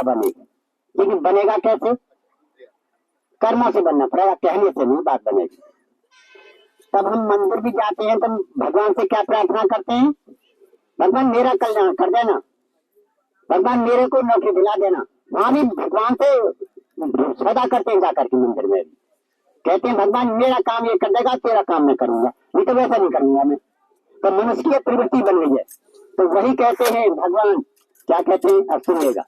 बनेगा, लेकिन बनेगा कैसे? कर्मों से बनना पड़ेगा, कहने से नहीं बात बनेगी। तब हम मंदिर भी जाते हैं तो भगवान से क्या प्रार्थना करते हैं? भगवान मेरा कल्याण कर देना, भगवान मेरे को नौकरी दिला देना। वहां भी भगवान से सौदा करते हैं जाकर के मंदिर में भी। कहते हैं भगवान मेरा काम ये कर देगा, तेरा काम मैं करूंगा, नहीं तो वैसा नहीं करूंगा मैं। तो मनुष्य की प्रवृत्ति बन गई है। तो वही कहते हैं भगवान, क्या कहते हैं अब सुनिएगा।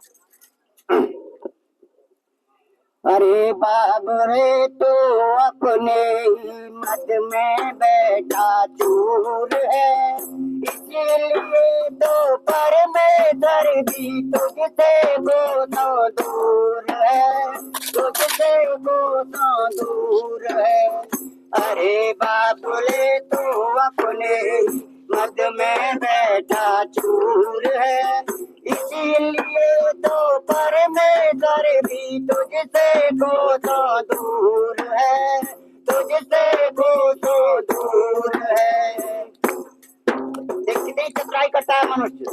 अरे बाबरे तो अपने ही मद में बैठा चूर है, इसीलिए तो पर में दर्दी तुझसे को तो दूर है, तुझसे को तो दूर है। अरे बाबुले तो अपने ही मद में बैठा चूर है, इसीलिए तो पर में दर्दी तुझसे को तो दूर है, तुझसे को तो दूर है। देखते चतुराई करता है मनुष्य,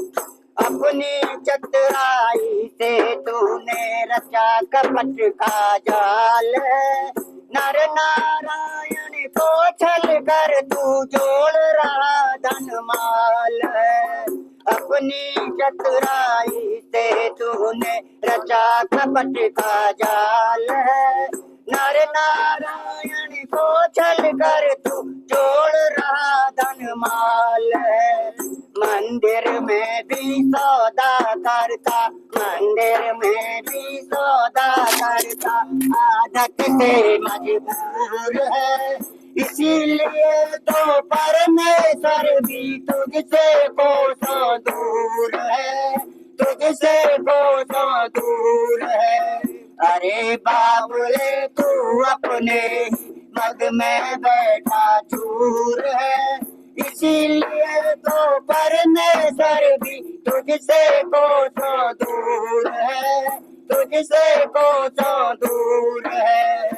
अपनी चतुराई से तूने रचा कपट का जाल है, नर नारायण को छल कर तू जोड़ रहा धन माल है। अपनी चतुराई से तूने रचा कपट का जाल है, नर नारायण को छल कर तू जोड़ रहा धन माल है। मंदिर में भी सौदा करता, मंदिर में भी सौदा करता, आदत से मजबूर है, इसीलिए तो परमेश्वर भी तुझसे कोसों दूर है, तुझसे कोसों दूर है। अरे बाबुले तू अपने मद में बैठा चूर है, इसीलिए तो परमेश्वर भी तुझसे कोसों दूर है, तुझसे कोसों दूर है।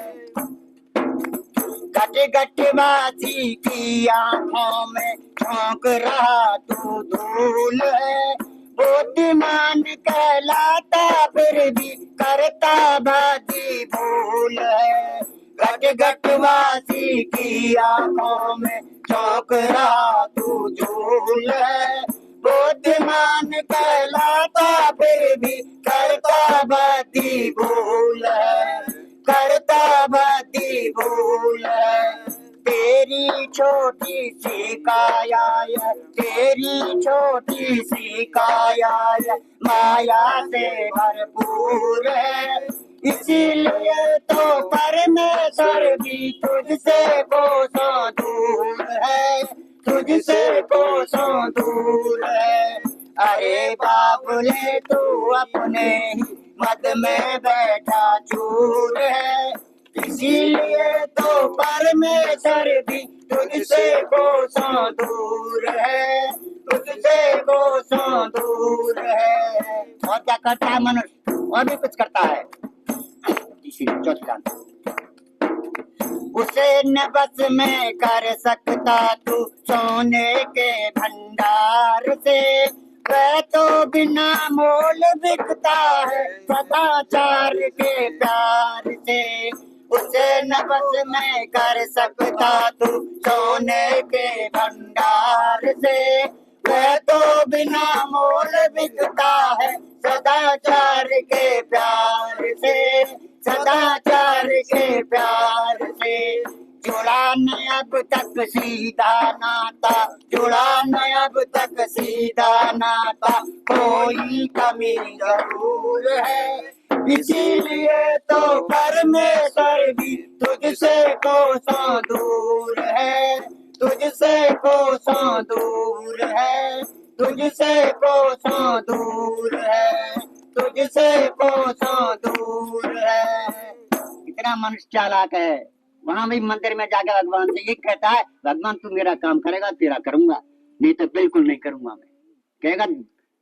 गट गट बासी की आंखों में झोंक रहा तू धूल है, बुद्धिमान कहलाता फिर भी करता बाती भूल है। गट गट बासी की आंखों में झोंक रहा तू झूल है, बुद्धिमान कहलाता फिर भी करता बाती भूल है, करता बाती भूल है। तेरी छोटी सी काया है, तेरी छोटी सी काया है, माया से भरपूर है, इसीलिए तो परमेश्वर भी तुझसे कोसों दूर है, तुझसे कोसों दूर है। अरे बाबुले तू अपने ही मद में बैठा चूर है, इसीलिए तो परमेश्वर भी तुझसे कोसों दूर है, तुझसे कोसों दूर है। और क्या करता है मनुष्य? और भी कुछ करता है। चौथा उसे न बस में कर सकता तू सोने के भंडार से, वह तो बिना मोल बिकता है सदाचार के प्यार से। उसे न बस में कर सकता तू सोने के भंडार से, वह तो बिना मोल बिकता है सदाचार के प्यार से, सदाचार के प्यार से। जुड़ा न अब तक सीधा नाता, जुड़ा न अब तक सीधा नाता, कोई कमी जरूर है, इसीलिए तो परमेश्वर भी तुझसे कोसों दूर है, तुझसे कोसों दूर है, तुझसे कोसों दूर है, तुझसे कोसों दूर है। कितना मनुष्य चालाक है। वहां भी मंदिर में जाकर भगवान से ये कहता है, भगवान तू मेरा काम करेगा तेरा करूंगा, नहीं तो बिल्कुल नहीं करूंगा मैं। कहेगा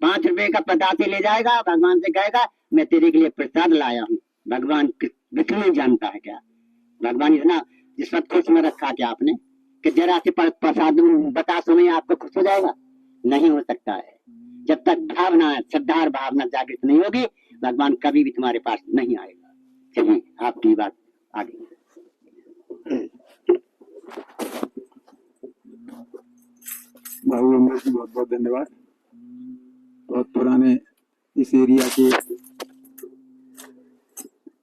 5 रुपए का पतासे ले जाएगा, भगवान से कहेगा मैं तेरे के लिए प्रसाद लाया हूँ। भगवान कितनी जानता है क्या? भगवान इतना जिस वक्त खुश में रखा क्या आपने कि जरा से प्रसाद बता सुने आपको खुश हो जाएगा? नहीं हो सकता है। जब तक भावना श्रद्धा भावना जागृत नहीं होगी भगवान कभी भी तुम्हारे पास नहीं आएगा। चलिए आपकी बात आगे। भाई अमृत जी बहुत बहुत धन्यवाद। बहुत पुराने इस एरिया के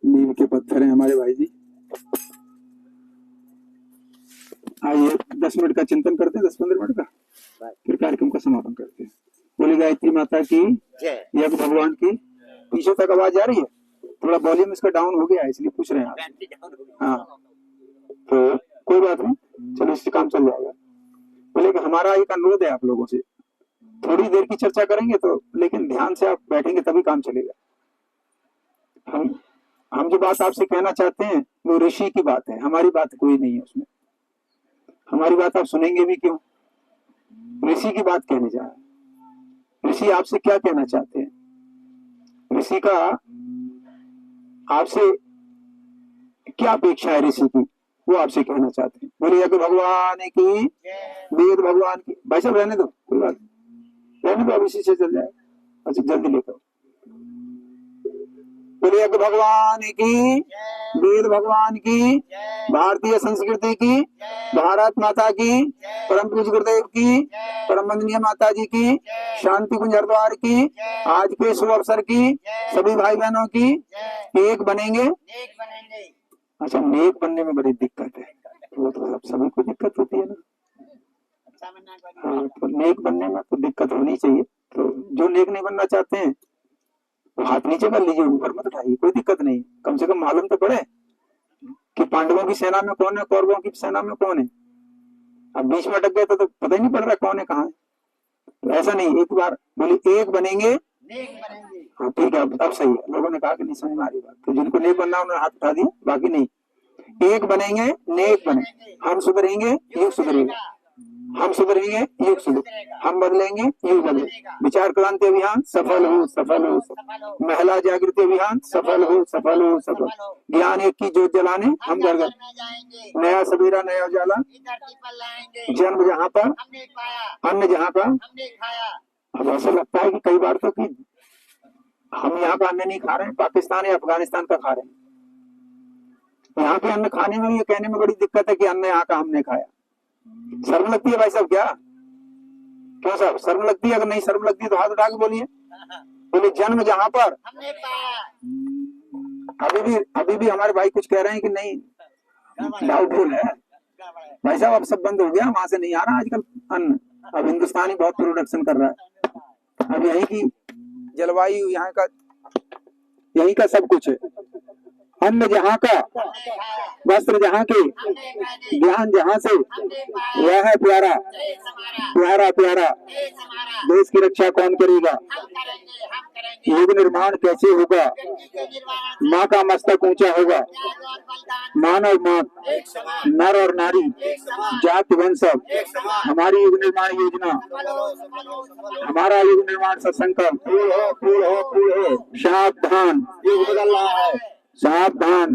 नींव के पत्थर हैं हमारे भाई जी। आइए 10 मिनट का चिंतन करते हैं, 10-15 मिनट का, फिर कार्यक्रम का समापन करते हैं। बोली गायत्री माता की यज्ञ भगवान की। पीछे तक आवाज आ रही है? थोड़ा वॉल्यूम इसका डाउन हो गया है इसलिए पूछ रहे हैं आप। हाँ तो कोई बात नहीं, चलो इससे काम चल जाएगा। बोले कि हमारा एक अनुरोध है आप लोगों से, थोड़ी देर की चर्चा करेंगे तो, लेकिन ध्यान से आप बैठेंगे तभी काम चलेगा। हम जो बात आपसे कहना चाहते हैं वो ऋषि की बात है, हमारी बात कोई नहीं है उसमें। हमारी बात आप सुनेंगे भी क्यों? ऋषि की बात कहने जा रहे हैं। ऋषि आपसे क्या कहना चाहते हैं? ऋषि का आपसे क्या अपेक्षा है ऋषि की, वो आपसे कहना चाहते हैं। बोले यज्ञ भगवान की, वेद भगवान की। भाई साहब रहने दो, कोई बात रहने दो, अब इसी से चल जाए। अच्छा जल्दी लेकर। बोले यज्ञ भगवान की, वेद भगवान की, भारतीय संस्कृति की, भारत माता की, परम पूज्य गुरुदेव की, परम वंदनीय माता जी की, शांति कुंज हरिद्वार की, आज के शुभ अवसर की, सभी भाई बहनों की। एक बनेंगे। अच्छा नेक बनने में बड़ी दिक्कत है, वो तो सभी को दिक्कत होती है ना। हाँ तो नेक बनने में तो दिक्कत होनी चाहिए। तो जो नेक नहीं बनना चाहते हैं वो हाथ नीचे कर लीजिए, ऊपर मत उठाइए, कोई दिक्कत नहीं। कम से कम मालूम तो पड़े कि पांडवों की सेना में कौन है, कौरवों की सेना में कौन है। अब बीच में अटक गए तो पता ही नहीं पड़ रहा कौन है कहाँ है। तो ऐसा नहीं, एक बार बोली एक बनेंगे। हाँ ठीक है, अब सही है। लोगों ने कहा कि नहीं समझ में आ रही बात, तो जिनको नेक बनना उन्होंने हाथ उठा दिया, बाकी नहीं। एक बनेंगे, नेक बने। हम सुधरेंगे, युग सुधरेगा। हम सुधरेंगे, युग सुधरेगा। हम बदलेंगे, युग बदलेगा। विचार क्रांति अभियान सफल हो, सफल हो। महिला जागृति अभियान सफल हो, सफल हो, सफल। ज्ञान एक की ज्योत जलाने हम घर घर। नया सवेरा नया उजाला। जन्म जहाँ पर, अन्न जहाँ पर। अब ऐसा लगता है कि कई बार तो कि हम यहाँ का अन्न नहीं खा रहे हैं, पाकिस्तान या अफगानिस्तान का खा रहे हैं। यहाँ के अन्न खाने में ये कहने में बड़ी दिक्कत है कि अन्न यहाँ का हमने खाया। शर्म लगती है भाई साहब? क्या क्यों साहब शर्म लगती है? अगर नहीं शर्म लगती है तो हाथ उठा के बोलिए। बोले जन्म जहाँ पर हमने पाया। अभी भी हमारे भाई कुछ कह रहे हैं कि नहीं, डाउटफुल है भाई साहब। अब सब बंद हो गया, वहां से नहीं आ रहा आजकल अन्न। अब हिंदुस्तानी बहुत प्रोडक्शन कर रहा है। अब यहीं की जलवायु, यहाँ का, यहीं का सब कुछ है। अन्न जहाँ का, वस्त्र जहाँ के, ज्ञान जहाँ से, वह है प्यारा प्यारा प्यारा। देश की रक्षा कौन करेगा? युग निर्माण कैसे होगा? माँ का मस्तक ऊंचा होगा। मानव मात, नर और नारी, जाति वंश सब। हमारी युग निर्माण योजना, हमारा युग निर्माण सत्संकल्प। सावधान, युग बदल रहा है। सावधान,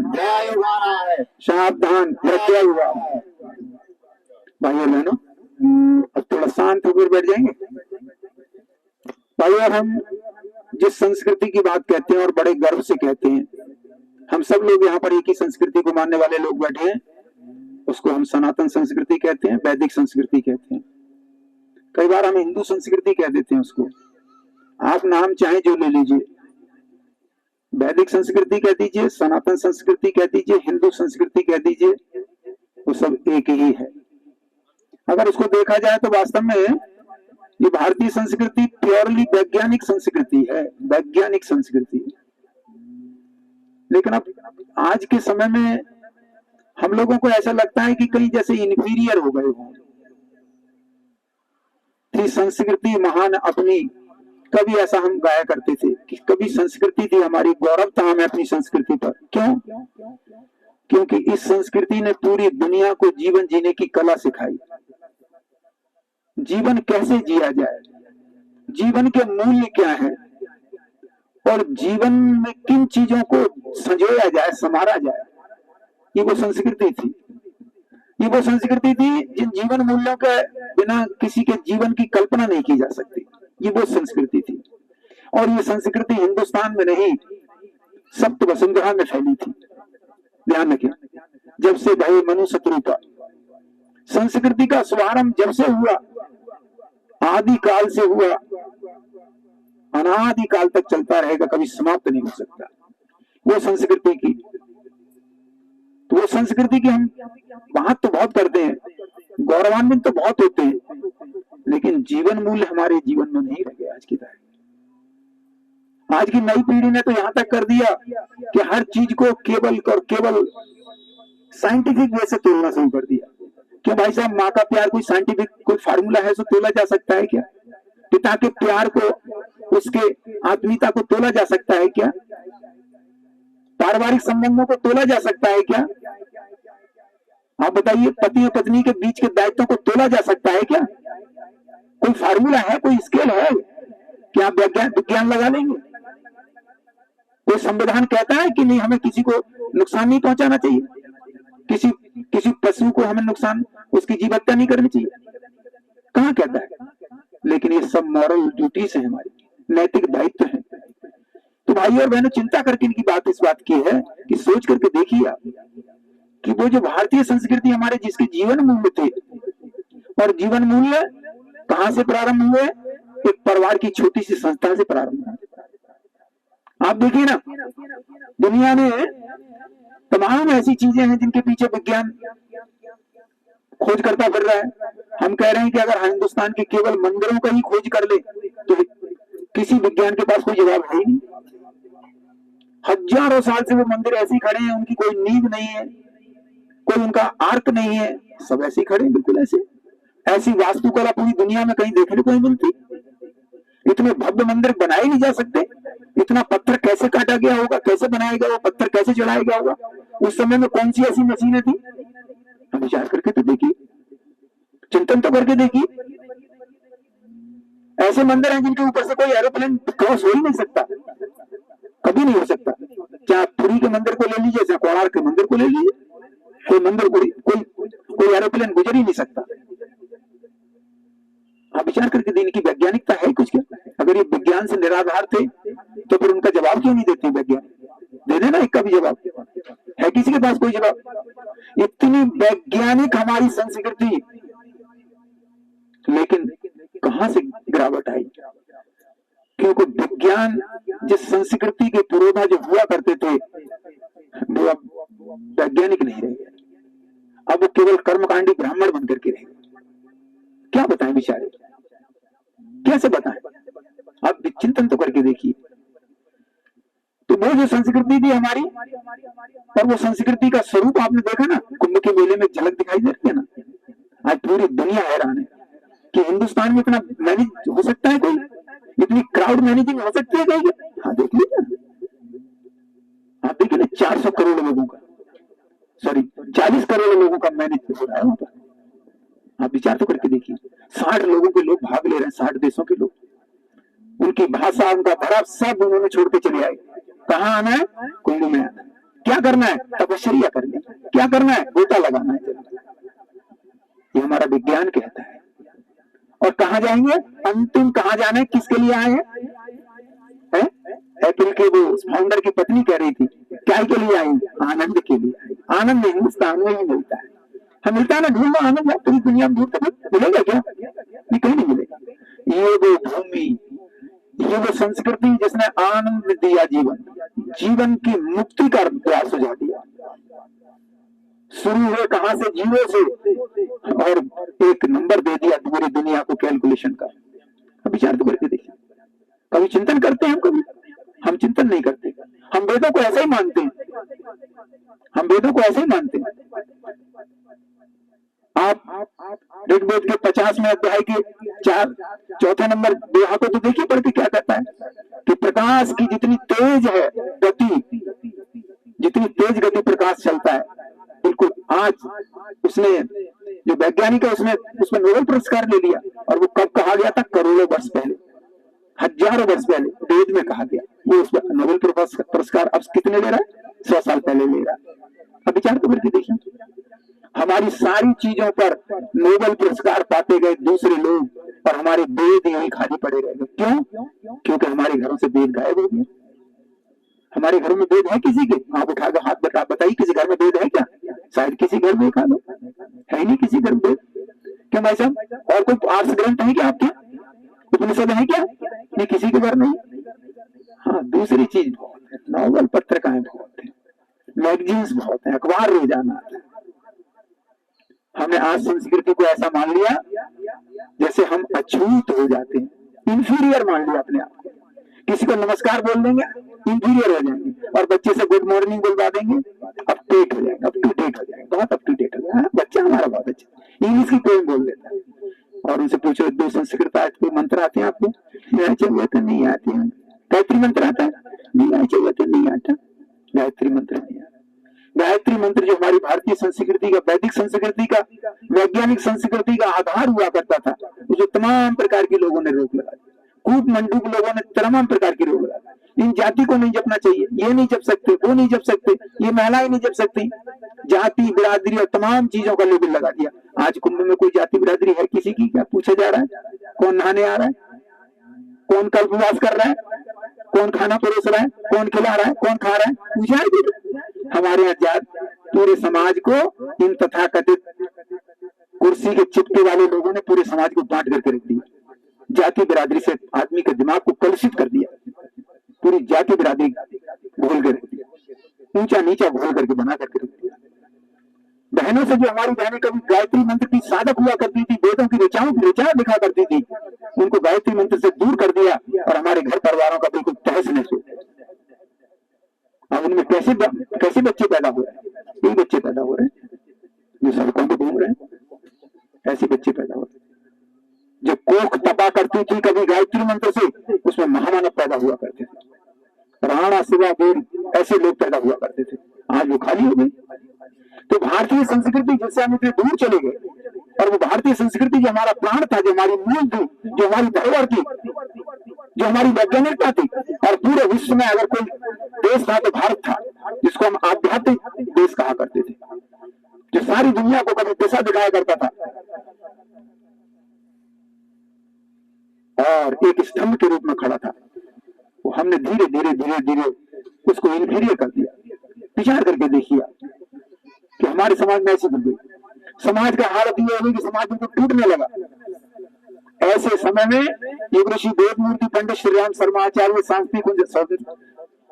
सावधान, प्रत्यय हुआ। भाइयों बहनों अब थोड़ा शांत होकर बैठ जाएंगे। भाइयों हम जिस संस्कृति की बात कहते हैं और बड़े गर्व से कहते हैं, हम सब लोग यहाँ पर एक ही संस्कृति को मानने वाले लोग बैठे हैं, उसको हम सनातन संस्कृति कहते हैं, वैदिक संस्कृति कहते हैं। कई बार हम हिंदू संस्कृति कह देते हैं उसको। आप नाम चाहे जो ले लीजिए, वैदिक संस्कृति कह दीजिए, सनातन संस्कृति कह दीजिए, हिंदू संस्कृति कह दीजिए, वो सब एक ही है। अगर उसको देखा जाए तो वास्तव में ये भारतीय संस्कृति प्योरली वैज्ञानिक संस्कृति है, वैज्ञानिक संस्कृति। लेकिन अब आज के समय में हम लोगों को ऐसा लगता है कि कहीं जैसे इन्फीरियर हो गए हों। थी संस्कृति महान अपनी, कभी ऐसा हम गाया करते थे कि कभी संस्कृति थी हमारी, गौरव था हमें अपनी संस्कृति पर। क्यों? क्योंकि इस संस्कृति ने पूरी दुनिया को जीवन जीने की कला सिखाई। जीवन कैसे जिया जाए, जीवन के मूल्य क्या है, और जीवन में किन चीजों को संजोया जाए, संवारा जाए, ये वो संस्कृति थी। ये वो संस्कृति थी जिन जीवन मूल्यों के बिना किसी के जीवन की कल्पना नहीं की जा सकती। ये वो संस्कृति थी। और ये संस्कृति हिंदुस्तान में नहीं, सप्त वसुंधरा में फैली थी। ध्यान रखें, जब से भय मनु शत्रुता, संस्कृति का शुभारंभ जब से हुआ, आदि काल से हुआ, अनादि काल तक चलता रहेगा, कभी समाप्त नहीं हो सकता। वो संस्कृति की, तो वो संस्कृति की हम बात तो बहुत करते हैं, गौरवान्वित तो बहुत होते हैं, लेकिन जीवन मूल्य हमारे जीवन में नहीं रह गया आज की तारीख। आज की नई पीढ़ी ने तो यहां तक कर दिया कि हर चीज को केवल और केवल साइंटिफिक वे से तोलना शुरू कर दिया। क्यों भाई साहब, माँ का प्यार कोई साइंटिफिक कोई फार्मूला है तो तोला जा सकता है क्या? पिता के प्यार को, उसके आत्मीयता को तोला जा सकता है क्या? पारिवारिक संबंधों को तोला जा सकता है क्या? आप बताइए, पति और पत्नी के बीच के दायित्वों को तोला जा सकता है क्या? कोई फार्मूला है, कोई स्केल है कि आप विज्ञान लगा लेंगे? कोई संविधान कहता है कि नहीं हमें किसी को नुकसान नहीं पहुंचाना चाहिए, किसी पशु को हमें नुकसान, उसकी जीव हत्या नहीं करनी चाहिए? कहाँ कहता है? लेकिन ये सब मॉरल ड्यूटीज है, हमारी नैतिक दायित्व है। तो भाई और बहनों, चिंता करके इनकी बात इस बात की है कि सोच करके देखिए आप कि वो जो भारतीय संस्कृति हमारे जिसके जीवन मूल्य थे, और जीवन मूल्य कहां से प्रारंभ हुए? एक परिवार की छोटी सी संस्था से प्रारंभ हुए। आप देखिए ना, दुनिया में तमाम ऐसी चीजें हैं जिनके पीछे विज्ञान खोज करता फिर रहा है। हम कह रहे हैं कि अगर हिंदुस्तान के केवल मंदिरों का ही खोज कर ले तो किसी विज्ञान के पास कोई जवाब है ही नहीं। हजारों साल से वो मंदिर ऐसे ही खड़े हैं, उनकी कोई नींव नहीं है, कोई उनका आर्क नहीं है, सब ऐसे ही खड़े हैं, बिल्कुल ऐसे। ऐसी वास्तुकला पूरी दुनिया में कहीं देखने को नहीं मिलती। इतने भव्य मंदिर बनाए नहीं जा सकते। इतना पत्थर कैसे काटा गया होगा, कैसे बनाया गया, वो पत्थर कैसे चढ़ाया गया होगा, उस समय में कौन सी ऐसी मशीनें थी? हम विचार करके तो देखिए, चिंतन तो करके देखिए। ऐसे मंदिर हैं जिनके ऊपर से कोई एरोप्लेन क्रॉस हो ही नहीं सकता, कभी नहीं हो सकता। चाहे पुरी के मंदिर को ले लीजिए, चाहे कोणार्क के मंदिर को ले लीजिए, कोई मंदिर कोई एरोप्लेन गुजर ही नहीं सकता। आप विचार करके दिन की वैज्ञानिकता है कुछ क्या? अगर ये विज्ञान से निराधार थे तो फिर उनका जवाब क्यों नहीं देते वैज्ञानिक? दे देना एक का भी जवाब, है किसी के पास कोई जवाब? इतनी वैज्ञानिक हमारी संस्कृति, लेकिन कहां से गिरावट आई? क्योंकि विज्ञान जिस संस्कृति के पुरोधा जो हुआ करते थे वो अब वैज्ञानिक नहीं रहे, अब वो केवल कर्मकांडी ब्राह्मण बनकर के रहे। क्या बताएं बेचारे, कैसे बताएं? आप चिंतन तो करके देखिए। तो वो जो संस्कृति थी हमारी, और वो संस्कृति का स्वरूप आपने देखा ना, कुंभ के मेले में झलक दिखाई देती है ना। आज पूरी दुनिया हैरान है कि हिंदुस्तान में इतना मैनेज हो सकता है कोई, इतनी क्राउड मैनेजिंग हो सकती है कहीं? हाँ देख लीजिए, आप देखिए ना, 400 करोड़ लोगों का, सॉरी 40 करोड़ लोगों का मैनेज हो रहा है वहां पर। आप विचार तो करके देखिए, 60 लोगों के लोग भाग ले रहे हैं, 60 देशों के लोग। उनकी भाषा, उनका धर्म सब उन्होंने छोड़ के चले आए। कहाँ आना है? कुंभ में आना है। क्या करना है? तपस्या करनी है। क्या करना है? गोता लगाना है। ये हमारा विज्ञान कहता है। और कहाँ जाएंगे? अंतिम कहाँ जाना है? किसके लिए आए हैं? एप्रिल के वो फाउंडर की पत्नी कह रही थी, क्या के लिए आई? आनंद के लिए आई। आनंद हिंदुस्तान में ही मिलता है। हम मिलता है ना, ढूंढो आनंद, पूरी दुनिया में ढूंढते मिलेगा क्या? ये कहीं नहीं मिलेगा। ये वो भूमि, ये वो संस्कृति जिसने आनंद दिया, जीवन की मुक्ति का द्वार सुझा दिया। शुरू हुए कहां से? जीरो से, और एक नंबर दे दिया पूरी दुनिया को कैलकुलेशन का। अब विचार तो करके देखिए। कभी चिंतन करते हैं हम चिंतन नहीं करते। हम वेदों को ऐसा ही मानते हैं, हम वेदों को ऐसे ही मानते हैं। आप ऋग्वेद के 50वें अध्याय के 4 नंबर दोहा को तो देखिए पढ़ के क्या कहता है कि प्रकाश की जितनी तेज है गति, जितनी तेज गति प्रकाश चलता है, बिल्कुल आज उसने जो वैज्ञानिक है उसमें नोबेल पुरस्कार ले लिया। और वो कब कहा गया था? करोड़ों वर्ष पहले, हजारों वर्ष पहले वेद में कहा गया। वो उस नोबेल पुरस्कार अब कितने ले रहा है? 100 साल पहले ले रहा है। अब विचार तो करके देखिए, हमारी सारी चीजों पर नोबेल पुरस्कार पाते गए दूसरे लोग, और हमारे वेद यहीं खाली पड़े रह गए। क्यों? क्योंकि हमारे घरों से वेद गायब हो गए। हमारे घर में वेद है किसी के? आप उठा के हाथ बताइए, किसी घर में वेद है क्या? शायद किसी घर में खा लो, है ही नहीं किसी घर में वेद। क्यों भाई साहब? और कोई आर्ट्स ग्रंथ है क्या आपके? उपनिषद है क्या? नहीं, किसी के घर नहीं। हाँ, दूसरी चीज बहुत है, नॉवल पत्रिकाएं बहुत है, मैगजीन्स बहुत है, अखबार रोजाना आता है। हमने आज संस्कृति को ऐसा मान लिया जैसे हम अछूत हो जाते हैं, इंफीरियर मान लिया अपने आप को। किसी को नमस्कार बोल देंगे, इंफीरियर हो जाएंगे, और बच्चे से गुड मॉर्निंग बोलवा देंगे, अप टू डेट हो जाएंगे, अप टू डेट हो जाएंगे, बहुत अप टू डेट हो जाएगा। बच्चा हमारा बहुत अच्छा इंग्लिश की पोएम बोल देता है, और उनसे पूछो दो संस्कृत कोई मंत्र आते हैं आपको? चाहिए तो नहीं आते हैं। गायत्री मंत्र आता है? नहीं चाहिए तो नहीं आता, गायत्री मंत्र नहीं आता। गायत्री मंत्र जो हमारी भारतीय संस्कृति का, वैदिक संस्कृति का, वैज्ञानिक संस्कृति का आधार हुआ करता था, जो तमाम प्रकार के लोगों ने रोक लगा दिया। कूप मंडूक लोगों ने तमाम प्रकार की रोक लगा। इन जाति को नहीं जपना चाहिए, ये नहीं जप सकते, वो नहीं जप सकते, ये महिलाएं नहीं जप सकती। जाति बिरादरी और तमाम चीजों का लेबल लगा दिया। आज कुंभ में कोई जाति बिरादरी है किसी की? क्या पूछा जा रहा है? कौन नहाने आ रहा है? कौन कल्पवास कर रहा है? कौन खाना परोस रहा है? कौन खिला रहा है? कौन खा रहा है? पूछा है? हमारे यहाँ जात पूरे समाज को इन तथाकथित कुर्सी के चिपके वाले लोगों ने पूरे समाज को बांट करके रख दिया। जाति बिरादरी से आदमी के दिमाग को कलुषित कर दिया, पूरी जाति बिरादरी घोल कर रख दिया, ऊंचा नीचा घोल करके बना करके रख दिया। बहनों से जो हमारी बहनें कभी गायत्री मंत्र की साधक हुआ करती थी, वेदों की ऋचाओं की ऋचा दिखा करती थी, उनको गायत्री मंत्र से दूर कर दिया और हमारे घर परिवारों का बिल्कुल तहस नहस हो गया। अब उनमें कैसे बच्चे पैदा हो रहे हैं? यही बच्चे पैदा हो रहे हैं जो सड़कों पर घूम रहे हैं, ऐसे बच्चे पैदा हो रहे हैं। जो कोख तपा करती थी कभी गायत्री मंत्र से, उसमें महामानव पैदा हुआ करते थे, राणा शिवा देव ऐसे लोग पैदा हुआ करते थे, आज वो खाली हो गए। तो भारतीय संस्कृति जिससे हम इतने दूर चले गए, और वो भारतीय संस्कृति जो हमारा प्राण था, जो हमारी मूल थी, जो हमारी धरोहर थी, जो हमारी वैज्ञानिकता थी, और पूरे विश्व में अगर कोई देश था तो भारत था, जिसको हम आध्यात्मिक देश कहा करते थे, जो सारी दुनिया को कभी दिशा दिखाया करता था और एक स्तंभ के रूप में खड़ा था। वो हमने धीरे धीरे धीरे धीरे उसको इंफीरियर कर दिया। विचार करके देखिए कि हमारे समाज में ऐसी बन गई। समाज का हालत ये होगी कि समाज को टूटने लगा। ऐसे समय में योग ऋषि वेदमूर्ति पंडित श्री राम शर्मा आचार्य सांस्कृतिक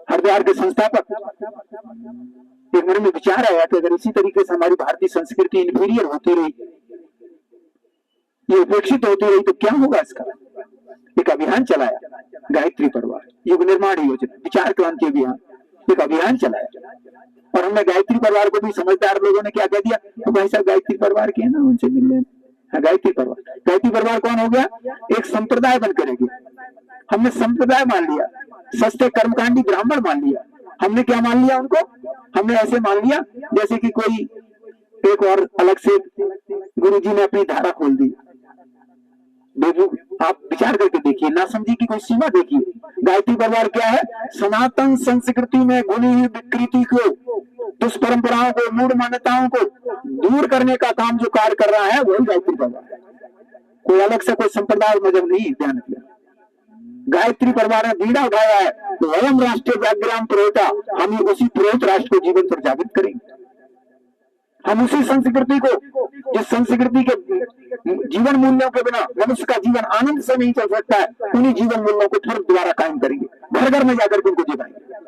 हरिद्वार के संस्थापक, एक मन में विचार आया कि अगर इसी तरीके से हमारी भारतीय संस्कृति इंफीरियर होती रही, ये उपेक्षित होती रही, तो क्या होगा इसका। एक अभियान चलाया, गायत्री परिवार युग निर्माण योजना, विचार क्रांति अभियान, एक अभियान चलाया। और हमने गायत्री परिवार को भी समझदार लोगों ने क्या कह दिया, तो भाई साहब गायत्री परिवार के हैं ना, उनसे मिल लेना। गायत्री परिवार कौन हो गया? एक संप्रदाय बनकर रह गया। हमने संप्रदाय मान लिया, सस्ते कर्मकांडी ब्राह्मण मान लिया। हमने क्या मान लिया उनको? हमने ऐसे मान लिया जैसे कि कोई एक और अलग से गुरुजी ने अपनी धारा खोल दी। आप विचार करके देखिए, ना समझी की कोई सीमा देखिए। गायत्री परिवार क्या है? सनातन संस्कृति में घुली हुई विकृति को, दुष्परंपराओं को, मूढ़ मान्यताओं को दूर करने का काम जो कार्य कर रहा है वही गायत्री परिवार है। कोई अलग से कोई संप्रदाय मजहब नहीं, ध्यान रखिए। गायत्री परिवार ने बीड़ा उठाया है, तो वयम राष्ट्रीय व्याग्राम पुरोहिता, हम उसी पुरोहित राष्ट्र को जीवन पर जागृत करेंगे। हम उसी संस्कृति को, जिस संस्कृति के जीवन मूल्यों के बिना मनुष्य का जीवन आनंद से नहीं चल सकता है, उन्हीं जीवन मूल्यों को फिर दोबारा कायम करेंगे। घर घर में जाकर के उनको जगाएंगे,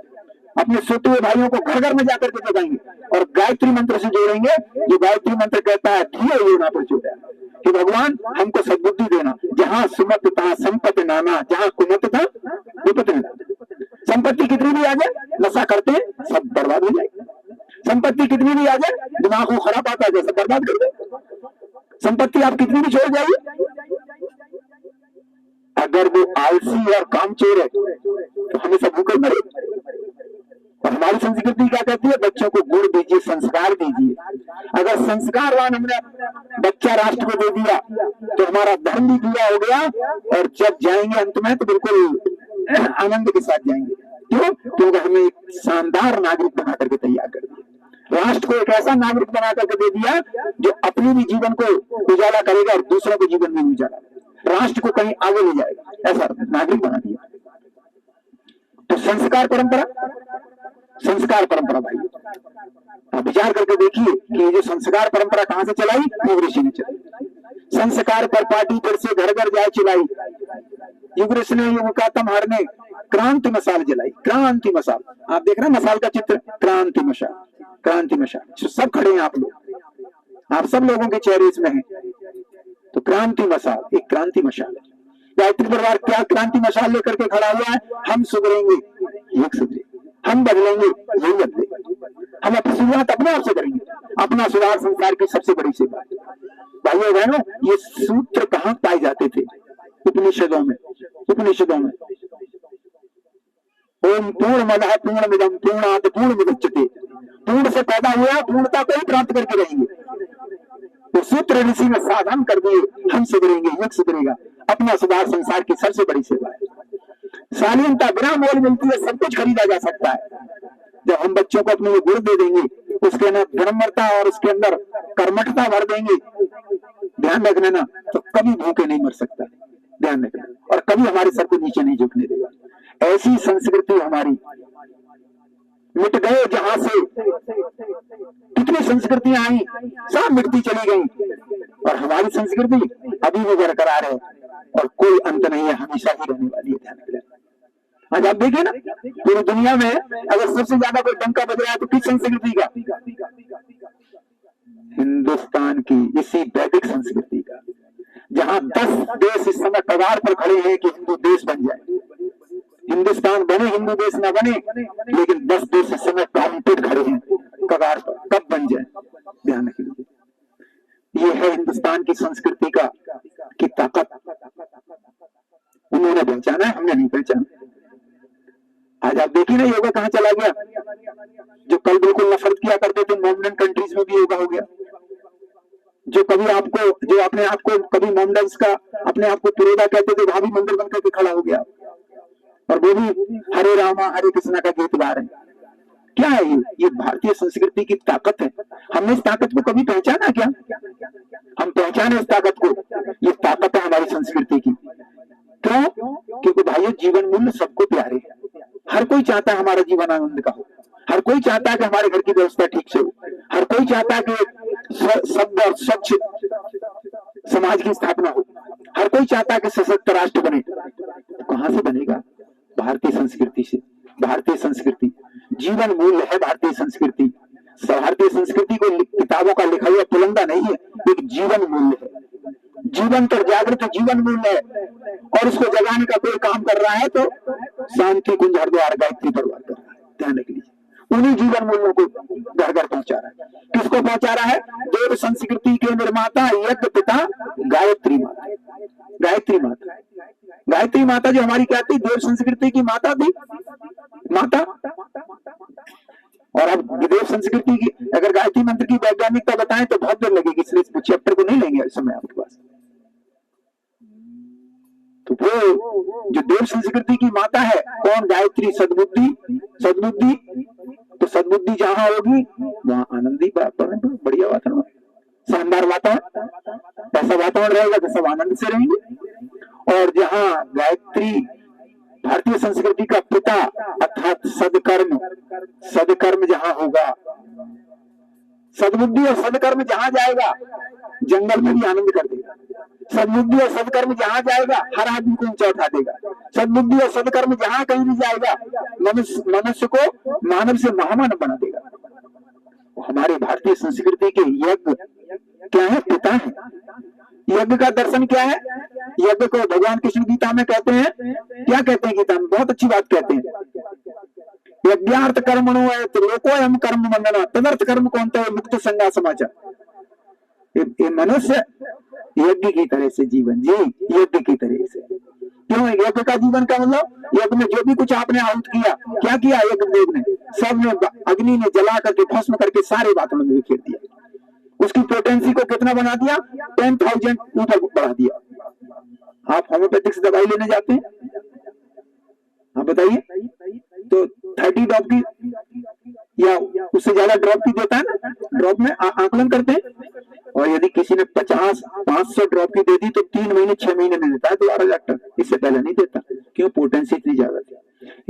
अपने सोते हुए भाइयों को घर घर में जाकर के जगाएंगे और गायत्री मंत्र से जोड़ेंगे। जो गायत्री मंत्र कहता है धियो यो न प्रचोदयात्, कि भगवान हमको सद्बुद्धि देना। जहां सुमत था संपत्ति नाना, जहां कुमत था विपत्ति नाना। संपत्ति कितनी भी आ जाए, नशा करते सब बर्बाद हो जाए। संपत्ति कितनी भी आ जाए, दिमाग को खराब आता है, सब बर्बाद कर दे। संपत्ति आप कितनी भी छोड़ जाइए, अगर वो आलसी और कामचोर है तो हमेशा भूखे मरे। और हमारी संस्कृति क्या कहती है? बच्चों को गुण दीजिए, संस्कार दीजिए। अगर संस्कारवान हमने बच्चा राष्ट्र को दे दिया तो हमारा धर्म भी पूरा हो गया, और जब जाएंगे अंत में तो बिल्कुल आनंद के साथ जाएंगे। क्यों? क्योंकि हमें एक शानदार नागरिक बना करके तैयार कर दिया। राष्ट्र को एक ऐसा नागरिक बना करके दे दिया जो अपने भी जीवन को उजाला करेगा और दूसरों के जीवन में उजाला, राष्ट्र को कहीं आगे ले जाएगा, ऐसा नागरिक बना दिया। तो संस्कार परंपरा संस्कार परंपरा भाई, आप विचार करके देखिए कि ये जो संस्कार परंपरा कहां से चलाई, युग ऋषि ने चलाई। संस्कार पर पार्टी फिर से घर घर जाए चिलाई, युग ऋषि ने युग का तम हरने क्रांति मसाल जलाई। क्रांति मसाल, आप देख रहे हैं मसाल का चित्र, क्रांति मशाल, क्रांति मशाल, सब खड़े हैं आप लोग, आप सब लोगों के चेहरे इसमें हैं। तो क्रांति मसाल एक क्रांति मशाल है। गायत्री परिवार क्या क्रांति मशाल लेकर के खड़ा हुआ है, हम सुधरेंगे युग सुधरे, हम बदलेंगे युग बदले, हम अपनी शुरुआत अपने आप से करेंगे, अपना सुधार संसार की सबसे बड़ी सेवा है। भाइयों बहनों, ये सूत्र कहाँ पाए जाते थे, उपनिषदों में। उपनिषदों में ओम पूर्णमदः पूर्णमिदं पूर्णात् पूर्णमुदच्यते, पूर्ण से पैदा हुआ, पूर्णता को ही प्राप्त करके रहेंगे। तो सूत्र ऋषि ने साधन कर दिए, हम सुधरेंगे युग सुधरेगा, अपना सुधार संसार की सबसे बड़ी सेवा है। शालीनता बिना मोल मिलती है, सब कुछ खरीदा जा सकता है। जब हम बच्चों को अपने ये गुण दे देंगे, उसके अंदर धर्मता और उसके अंदर कर्मठता भर देंगे, ध्यान रखना ना, तो कभी भूखे नहीं मर सकता, ध्यान रखना, और कभी हमारे सर को नीचे नहीं झुकने देगा। ऐसी संस्कृति हमारी मिट गए जहां से, कितनी संस्कृतियां आई, सब मिटती चली गई, और हमारी संस्कृति अभी भी बरकरार है और कोई अंत नहीं है, हमेशा ही रहने वाली है। ध्यान रखना। आज आप देखिए ना, पूरी दुनिया में अगर सबसे ज्यादा कोई डंका बज रहा है तो किस संस्कृति का, हिंदुस्तान की, इसी वैदिक संस्कृति का, जहां 10 देश इस समय कगार पर खड़े हैं कि हिंदू देश बन जाए। हिंदुस्तान बने, हिंदू देश न बने, लेकिन 10 देश इस समय काउंटेड खड़े हैं कगार पर, कब बन जाए, ध्यान रखिए। ये है हिंदुस्तान की संस्कृति का की ताकत। उन्होंने पहचाना है, हमने नहीं पहचाना। आज आप देखिए ना, योगा कहां चला गया, जो कल बिल्कुल नफरत किया करते थे, मॉमडन कंट्रीज में भी योगा हो गया। जो कभी आपको, जो अपने आप को कभी मॉमडन्स का अपने आप को पुरोधा कहते थे, वहां भी मंदिर बनकर के खड़ा हो गया, और वो भी हरे रामा हरे कृष्णा का गीत गा रहे हैं। क्या है ये भारतीय संस्कृति की ताकत है। हमने इस ताकत को कभी पहचाना क्या, हम पहचाने इस ताकत को, ये ताकत है हमारी संस्कृति की। क्यों? क्योंकि भाइयों, जीवन मूल्य सबको प्यारे हैं। हर कोई चाहता है हमारा जीवन आनंद का हो, हर कोई चाहता है कि हमारे घर की व्यवस्था ठीक से हो, हर कोई चाहता है कि सभ्य और स्वच्छ समाज की स्थापना हो, हर कोई चाहता है कि सशक्त राष्ट्र बने। तो कहां से बनेगा? भारतीय संस्कृति से। भारतीय संस्कृति जीवन मूल्य है। भारतीय संस्कृति, भारतीय संस्कृति को किताबों का लिखा हुआ पुलंदा नहीं है, एक जीवन मूल्य है, जीवंत और जागृत जीवन मूल्य है, और उसको जगाने का कोई काम कर रहा है तो शांति कुंज हरिद्वार गायत्री परिवार कर रहा है। ध्यान रख लीजिए, उन्हीं जीवन मूल्यों को घर घर पहुंचा रहा है। किसको पहुंचा रहा है? देव संस्कृति के निर्माता यज्ञ पिता गायत्री माता। गायत्री माता, गायत्री माता जो हमारी क्या थी? देव संस्कृति की माता थी, माता। और अब देव संस्कृति की अगर गायत्री मंत्र की वैज्ञानिकता बताएं तो बहुत देर लगेगी, इसलिए इस चैप्टर को नहीं लेंगे इस समय आपके पास। तो वो जो देव संस्कृति की माता है कौन? गायत्री। सद्बुद्धि, सद्बुद्धि, तो सद्बुद्धि जहां होगी वहां आनंदी वातावरण, बढ़िया वातावरण, शानदार वातावरण, ऐसा वातावरण रहेगा तो सब आनंद से रहेंगे। और जहां गायत्री भारतीय संस्कृति का पिता अर्थात सदकर्म, सदकर्म जहां होगा, सद्बुद्धि और सदकर्म जहां जाएगा जंगल में भी आनंद कर देगा। सद्बुद्धि और सदकर्म जहां जाएगा हर आदमी को ऊंचा उठा देगा। सद्बुद्धि और सदकर्म जहां कहीं भी जाएगा मनुष्य को मानव से महामानव बना देगा। हमारे भारतीय संस्कृति के यज्ञ क्या है? पिता है। यज्ञ का दर्शन क्या है? यज्ञ को भगवान कृष्ण गीता में कहते हैं, क्या कहते हैं गीता में? बहुत अच्छी बात कहते हैं, यज्ञार्थ कर्मणो है तो लोकोयम कर्म मंडना तदर्थ कर्म कौन था? मुक्त संज्ञा समाचार। ये मनुष्य यज्ञ की तरह से जीवन जी, यज्ञ की तरह से। क्यों? यज्ञ का जीवन का मतलब, यज्ञ में जो भी कुछ आपने आहुत किया, क्या किया यज्ञ देव ने? सब ने अग्नि ने जला करके भस्म करके सारे बातों में बिखेर दिया। उसकी पोटेंसी को कितना बना दिया? 10,000 ऊपर बढ़ा दिया। आप होम्योपैथिक से दवाई लेने जाते हैं, आप बताइए, तो 30 ड्रॉप की या उससे ज्यादा ड्रॉप की देता है ना, ड्रॉप में आकलन करते हैं। और यदि किसी ने 50-500 ड्रॉप की दे दी तो 3 महीने 6 महीने में देता है दोबारा डॉक्टर, इससे पहले नहीं देता। क्यों? पोटेंसी इतनी ज्यादा थी।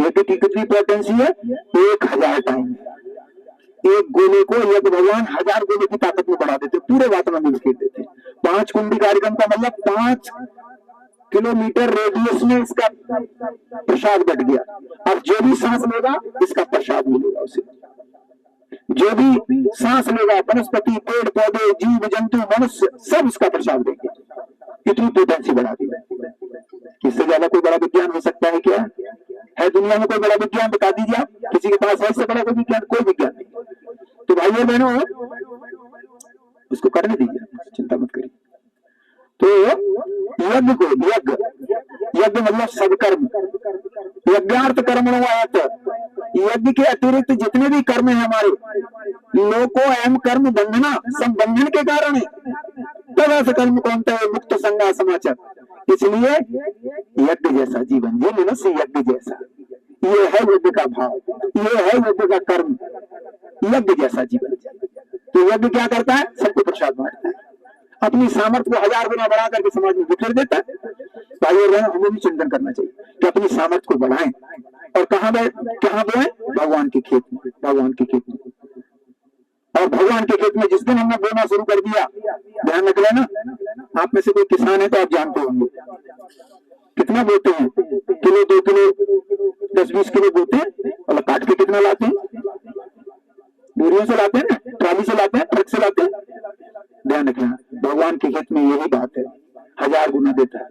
यज्ञ की कितनी पोटेंसी है? 1000 टाइम। एक गोले को यज्ञ भगवान 1000 गोले की ताकत में बढ़ा देते, पूरे वातावरण में बिखेर देते। 5 कुंडी कार्यक्रम का मतलब 5 किलोमीटर रेडियस में इसका प्रसाद बढ़ गया। अब जो भी सांस लेगा इसका प्रसाद मिलेगा उसे। जो भी सांस लेगा, वनस्पति, पेड़ पौधे, जीव जंतु, मनुष्य, सब उसका प्रसाद देंगे। इतनी पोटेंसी बढ़ा दी। इससे ज्यादा कोई बड़ा विज्ञान हो सकता है क्या? है दुनिया में कोई बड़ा विज्ञान? बता दीजिए आप, किसी के पास है इससे बड़ा कोई विज्ञान? कोई विज्ञान नहीं। तो भाइयों बहनों, उसको करने दीजिए, चिंता मत करिए। तो यज्ञ को, यज्ञ मतलब सदकर्म, यज्ञार्थ कर्मणो आयत। यज्ञ के अतिरिक्त जितने भी कर्म है हमारे, लोको एवं कर्म बंधना, सब बंधन के कारण है। तदा सकर्म कौनता है मुक्त संगा समाचार। इसलिए यज्ञ जैसा जीवन, ये मनुष्य यज्ञ जैसा, ये है यज्ञ का भाव, ये है यज्ञ का कर्म, यज्ञ जैसा जीवन। तो यज्ञ क्या करता है? सबको प्रसाद बांटता है, अपनी सामर्थ्य को 1000 गुना बढ़ा करके समाज में बिखेर देता है। भाइयों बहनों, हमें भी चिंतन करना चाहिए कि अपनी सामर्थ्य को बढ़ाएं और कहाँ बोए? भगवान के खेत में, भगवान के खेत में। और भगवान के खेत में जिस दिन हमने बोना शुरू कर दिया, ध्यान रख लेना, आप में से कोई किसान है तो आप जानते होंगे कितना बोते हैं, किलो 2 किलो 10-20 किलो बोते हैं, और काट के कितना लाते हैं? बोरियों से लाते हैं ना, ट्राली से लाते हैं, ट्रक से लाते हैं। ध्यान रखना, भगवान के खेत में यही बात है, 1000 गुना देता है,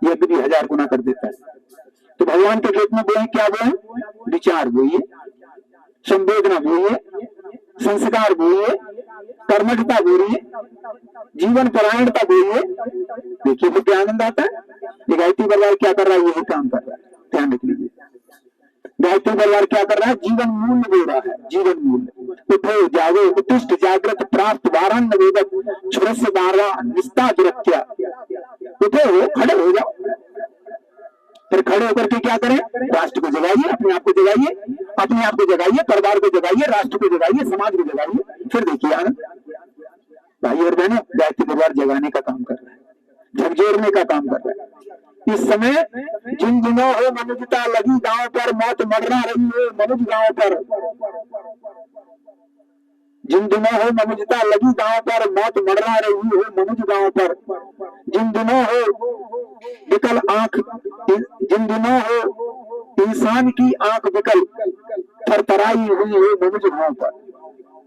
यज्ञ भी 1000 गुना कर देता है। तो भगवान के खेत में बोए, क्या बोए? विचार बोइए, संवेदना बोइए, संस्कार बोइए, कर्मठता बोइए, जीवन परायणता बोइए। देखिए कितना आनंद आता है। ये गायत्री परिवार क्या कर रहा है? यही काम कर रहा है, ध्यान रख लीजिए। गायत्री परिवार क्या कर रहा है? जीवन मूल्य दे रहा है, जीवन मूल्य। उठो जागो, उत्तिष्ठ जागृत प्राप्त वारण निवेदक छुरस्य बारा निस्ता दुरत्या। उठो, खड़े हो जाओ, फिर खड़े होकर के क्या करें? राष्ट्र को जगाइए, अपने आप को जगाइए, अपने आप को जगाइए, परिवार को जगाइए, राष्ट्र को जगाइए, समाज को जगाइए। फिर देखिए आनंद। भाई और बहनों, गायत्री परिवार जगाने का काम कर रहा है, झकझोरने का काम कर रहा है। इस समय जिन दिनों हो मनुजता लगी गांव पर, मौत मरना रही हो मनुज गांव पर। जिन दिनों हो मनुजता लगी गांव पर, मौत मरना रही हो मनुज गांव पर। जिन दिनों हो विकल आंख, जिन दिनों हो इंसान की आंख विकल थरथराई हुई हो मनुज गांव पर।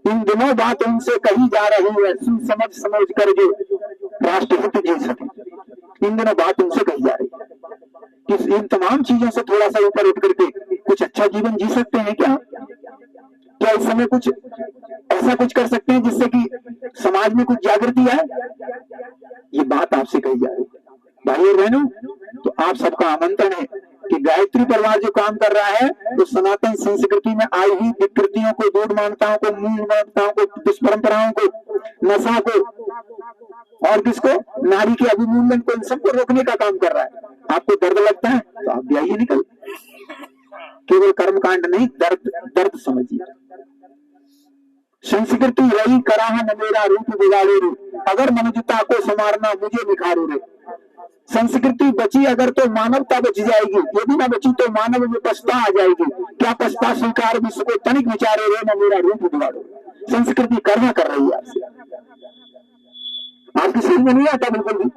इन दिनों बात उनसे कही जा रही है, समझ समझ कर जो राष्ट्रहित जी सके। इन दिनों बात उनसे कही जा रही है कि इन तमाम चीजों से थोड़ा सा ऊपर उठ करके कुछ अच्छा जीवन जी सकते हैं क्या? क्या इस समय कुछ ऐसा कुछ कर सकते हैं जिससे कि समाज में कुछ जागृति आए? ये बात आपसे कही जा रही है। भाइयों बहनों, तो आप सबका आमंत्रण है कि गायत्री परिवार जो काम कर रहा है, तो सनातन संस्कृति में आई हुई विकृतियों को, दूर मान्यताओं को, मूल मान्यताओं को, दुष्परंपराओं को, नशा को, और किसको? नारी के अभिमूल्यन को, इन सबको रोकने का काम कर रहा है। आपको दर्द लगता है तो आप भी आइए निकल। केवल कर्मकांड नहीं, दर्द दर्द समझिए। संस्कृति रही कराह न मेरा रूप बिगाड़े रे, अगर मनुष्यता को संवारना मुझे निखारो रे। संस्कृति बची अगर तो मानवता बच जाएगी, यदि ना बची तो मानव में पछता आ जाएगी। क्या पछता स्वीकार विश्व को तनिक विचारे रे, न मेरा रूप बिगाड़ो। संस्कृति कर्म कर रही है आपसे, आपकी समझ में नहीं आता बिल्कुल भी।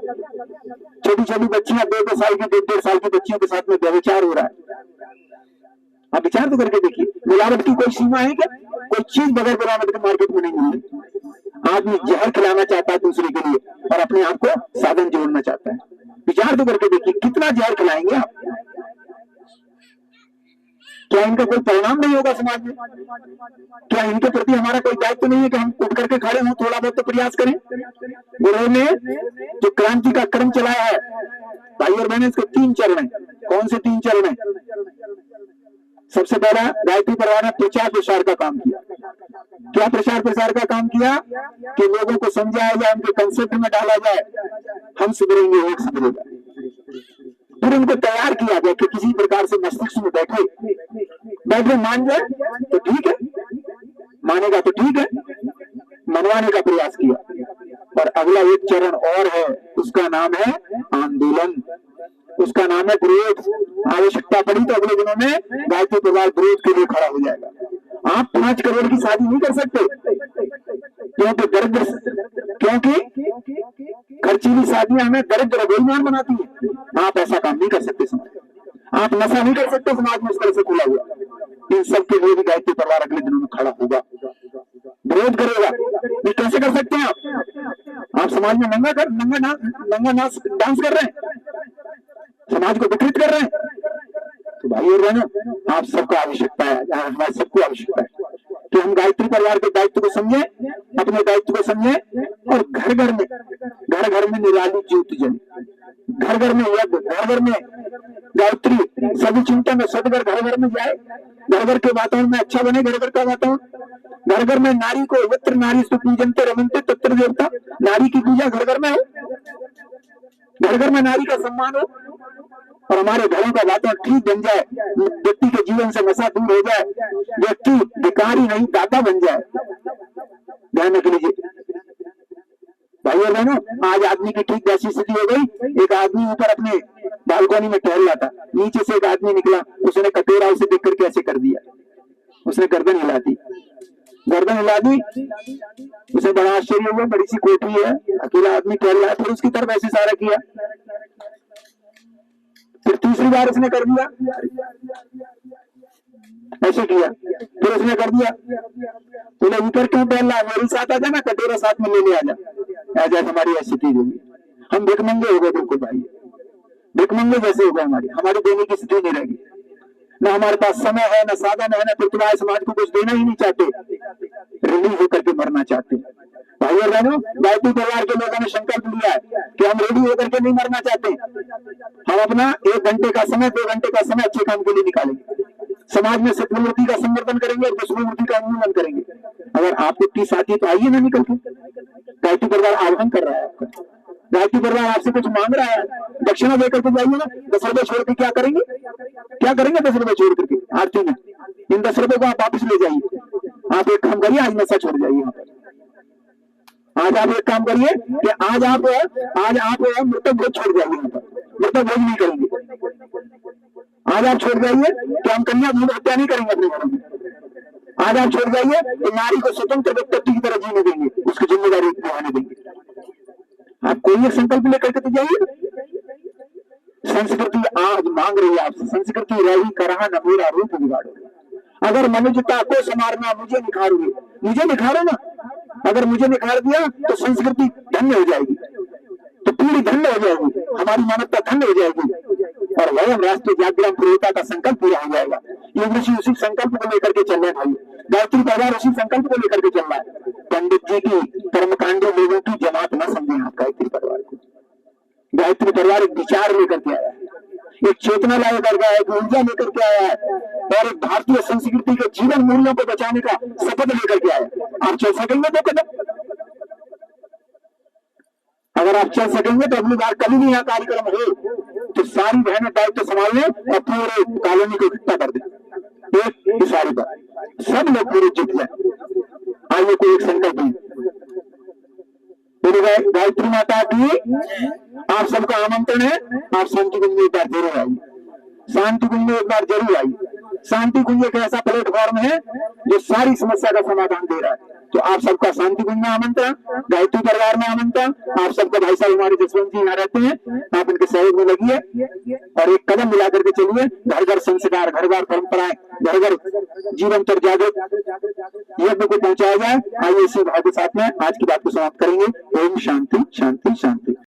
छोटी छोटी बच्चियां 2-2 साल की, 1.5 साल की बच्चियों के साथ में व्यभिचार हो रहा है। आप विचार तो करके देखिए, मिलावट की कोई सीमा है क्या? कोई चीज बगैर मिलावट के मार्केट में नहीं मिलती। आदमी जहर खिलाना चाहता है दूसरे के लिए और अपने आप को साधन जोड़ना चाहता है। विचार तो करके देखिए, कितना जहर खिलाएंगे आप? क्या इनका कोई परिणाम नहीं होगा समाज में? क्या इनके प्रति हमारा कोई दायित्व नहीं है कि हम उठ करके खड़े हों, थोड़ा बहुत तो प्रयास करें? गुरु ने जो क्रांति का क्रम चलाया है, भाई और बहन, इसके 3 चरण है। कौन से 3 चरण है? सबसे पहला, गायत्री परिवार ने प्रचार प्रसार का काम किया। क्या प्रचार प्रसार का काम किया? कि लोगों को समझाया जाए, उनके कंसेप्ट में डाला जाए, हम सुधरेंगे, एक सुधरेगा। फिर उनको तैयार किया गया कि किसी प्रकार से मस्तिष्क में बैठे मान जाए तो ठीक है, मानेगा तो ठीक है, मनवाने का प्रयास किया। और अगला एक चरण और है, उसका नाम है आंदोलन। उसका नाम है विरोध। आवश्यकता पड़ी तो अगले दिनों में गायत्री परिवार विरोध के लिए खड़ा हो जाएगा। आप 5 करोड़ की शादी नहीं कर सकते, क्योंकि दरिद्र, क्योंकि खर्चीली शादियां हमें दरिद्र बेईमान बनाती है। आप ऐसा काम नहीं कर सकते समाज। आप नशा नहीं कर सकते समाज में इस तरह से खुला हुआ। इन सब के लिए भी गायत्री परिवार अगले दिनों में खड़ा होगा, विरोध करेगा। ये कैसे कर सकते हैं आप समाज में नंगा डांस कर रहे हैं, समाज को विकृत कर रहे हैं। तो भाई और बहनों, आप सबको आवश्यकता है, हमारे सबको आवश्यकता है कि हम गायत्री परिवार के दायित्व को समझे, अपने दायित्व को समझे और घर घर में निराली ज्योति जले। घर घर में यज्ञ, घर घर में गायत्री, सभी चिंतन में सदगर घर घर में जाए। घर घर के वातावरण में अच्छा बने, घर घर का वातावरण। घर घर में नारी को यत्र नारी पूजनते रमनते तत्र देवता, नारी की पूजा घर घर में हो, घर घर में नारी का सम्मान हो और हमारे घरों का वातावरण ठीक बन जाए। व्यक्ति के जीवन से नशा दूर हो जाए, व्यक्ति भिखारी नहीं दाता बन जाए। ध्यान रख लीजिए भाई और बहनों, आज आदमी की ठीक वैसी स्थिति हो गई। एक आदमी ऊपर अपने बालकनी में टहल रहा था, नीचे से एक आदमी निकला, उसने कटोरा उसे देख करके ऐसे कर दिया, उसने गर्दन हिला दी। उसे बड़ा आश्चर्य हुआ, बड़ी सी कोठी है, अकेला आदमी टहल रहा है, फिर उसकी तरफ ऐसे इशारा किया। फिर तीसरी बार उसने कर दिया, ऐसे किया, फिर उसने कर दिया। बोले ऊपर क्यों टहल रहा है, मेरे साथ आ जाना, कटोरा साथ में ले ले आजा। ऐसा हमारी स्थिति होगी, हम भिखमंगे हो गए। बिल्कुल भाई, भिखमंगे जैसे हो गए। हमारी देने की स्थिति नहीं रहेगी, न हमारे पास समय है, न साधन है, न प्रतिभा। समाज को कुछ देना ही नहीं चाहते, रिलीज होकर के मरना चाहते। भाई और बहनों, गायत्री परिवार के लोगों ने संकल्प लिया है कि हम रेडी होकर के नहीं मरना चाहते। हम अपना 1 घंटे का समय, 2 घंटे का समय अच्छे काम के लिए निकालेंगे। समाज में सत्मूर्ति का संवर्धन करेंगे और दुष्मूर्ति का उन्मूलन करेंगे। अगर आपको टीस आती है तो आइए ना निकल के। गायत्री परिवार आह्वान कर रहा है आपका, गायत्री परिवार आपसे कुछ मांग रहा है, दक्षिणा देकर के जाइए ना। 10 रुपए छोड़ के क्या करेंगे, क्या करेंगे 10 रुपए छोड़ करके आरती में? इन 10 रुपए को आप वापिस ले जाइए। आप एक काम करिए, आज नशा छोड़ जाइए। यहाँ पर आज आप एक काम करिए कि आज आप मृतक भोज छोड़ जाइए। यहाँ पर मृतक भोज नहीं करेंगे। आज आप छोड़ जाइए कि हम कन्या भ्रूण हत्या नहीं करेंगे अपने घरों में। आज आप छोड़ जाइए कि नारी को स्वतंत्र व्यक्ति की तरह जीने देंगे, उसकी जिम्मेदारी निभाने देंगे। आप कोई एक संकल्प लेकर के तो जाइए। संस्कृति आज मांग रही है आपसे, संस्कृति रही करा न मेरा रूप बिगाड़ो। अगर मनुष्यता को संवारना, मुझे निखारोगे, मुझे निखारो ना। अगर मुझे निखार दिया तो संस्कृति धन्य हो जाएगी, तो पीढ़ी धन्य हो जाएगी, हमारी मानवता धन्य हो जाएगी और वह राष्ट्रीय जागरण पुरोहिता का संकल्प पूरा हो जाएगा। ये ऋषि उसी संकल्प को लेकर के चल रहे हैं भाई। गायत्री परिवार उसी संकल्प को लेकर के चल रहा है। पंडित जी की कर्मकांडी लोगों की जमात न समझे आप गायत्री परिवार को। गायत्री परिवार एक विचार लेकर के आया है, एक चेतना लेकर के आया है, एक ऊर्जा लेकर के आया है और एक भारतीय संस्कृति के जीवन मूल्यों को बचाने का शपथ लेकर के आया है। आप चल सकेंगे 2 कदम? अगर आप चल सकेंगे तो अगली बार कभी भी यहाँ कार्यक्रम हो तो सारी बहनें दायित्व संभाल लें और पूरे कॉलोनी को इकट्ठा कर दें। एक इशारे पर सब लोग पूरे जुट जाए। आइए कोई एक संकल्प लें। गायत्री माता की आप सबका आमंत्रण है। आप शांति कुंज में एक बार जरूर आइए, शांति कुंज में एक बार जरूर आइए। शांति कुंज एक ऐसा प्लेटफॉर्म है जो सारी समस्या का समाधान दे रहा है। तो आप सबका शांति कुंज में आमंत्रण, गायत्री परिवार में आमंत्रण। आप सबका भाई साहब हमारे जसवंत जी यहाँ रहते हैं, आप इनके सहयोग में लगिए और एक कदम मिला करके चलिए। घर घर संस्कार, घर घर परंपराएं, घर घर जीवन तर जागृत यज्ञ को पहुंचाया जाए। आइए इसी भाव के साथ में आज की बात को समाप्त करेंगे। ओम शांति शांति शांति।